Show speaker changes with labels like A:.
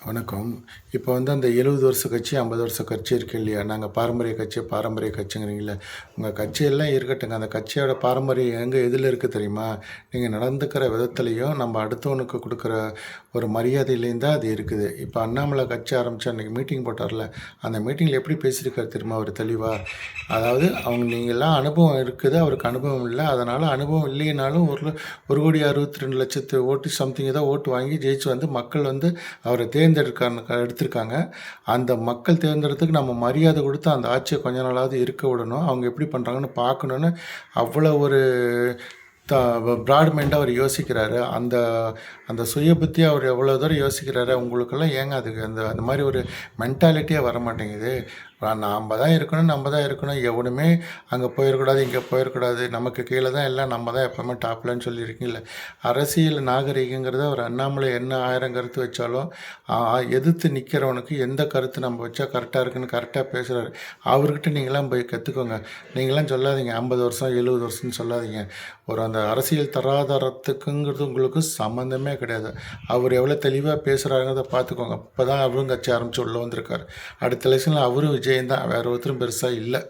A: வணக்கம். இப்போ அந்த 70 வருஷ கட்சி, 50 வருஷ கட்சி இருக்கு இல்லையா? நாங்க பாரம்பரிய கட்சிங்கிறீங்கல்ல. உங்க கட்சியெல்லாம் இருக்கட்டுங்க. அந்த கட்சியோட பாரம்பரியம் எதுல இருக்கு தெரியுமா? நீங்க நடந்துக்கிற விதத்திலயும், நம்ம அடுத்தவனுக்கு குடுக்குற ஒரு மரியாதையிலயும் தான் அது இருக்குது. இப்போ அண்ணாமலை கட்சி ஆரம்பிச்சு அன்னைக்கு மீட்டிங் போட்டார்ல, அந்த மீட்டிங்கில எப்படி பேசியிருக்காரு தெரியுமா அவரு தெளிவா? அதாவது நீங்கலாம் அனுபவம் இருக்குது, அவருக்கு அனுபவம் இல்ல. அதனால அனுபவம் இல்லைனாலும் 1,62,00,000 ஓட்டு சம்திங் ஏதோ ஓட்டு வாங்கி ஜெயிச்சு மக்கள் அவர எடுத்திருக்காங்க. அந்த மக்கள் தேர்ந்தெடுத்ததுக்கு நம்ம மரியாதை குடுத்து அந்த ஆட்சிய கொஞ்ச நாளாவது இருக்க விடணும். அவங்க எப்படி பண்றாங்கன்னு பார்க்கணும்னு அவ்வளோ ஒரு த பிராட் மைண்டா அவர் யோசிக்கிறாரு. அந்த அந்த சுய புத்தியா அவர் எவ்வளோ தூரம் யோசிக்கிறாரு. உங்களுக்கெல்லாம் ஏங்க அதுக்கு அந்த அந்த மாரி ஒரு மென்டாலிட்டியே வரமாட்டேங்குது. நம்ம தான் இருக்கணும். எவனுமே அங்கே போயிடக்கூடாது, இங்கே போயிடக்கூடாது. நமக்கு கீழே தான் எல்லாம், நம்ம தான் எப்பவுமே டாப்லன்னு சொல்லியிருக்கீங்கல்ல. அரசியல் நாகரிகங்கிறத ஒரு அண்ணாமலை என்ன 1000 கருத்து வச்சாலும் எதிர்த்து நிற்கிறவனுக்கு எந்த கருத்து நம்ம வச்சா கரெக்டாக இருக்குன்னு கரெக்டாக பேசுகிறாரு. அவர்கிட்ட நீங்களாம் போய் கற்றுக்கோங்க. நீங்களாம் சொல்லாதீங்க 50 வருஷம் 70 வருஷம்னு சொல்லாதீங்க. அந்த அரசியல் தராதரத்துக்குங்கிறது உங்களுக்கு சம்மந்தமே கிடையாது. அவர் எவ்வளோ தெளிவாக பேசுகிறாருங்கிறத பார்த்துக்கோங்க. இப்போ தான் அவரும் கட்சி ஆரம்பித்து உள்ளே வந்திருக்காரு. அடுத்த எலெக்ஷனில் அவரும் விஜயம் தான், வேறு ஒருத்தரும் பெருசாக இல்லை.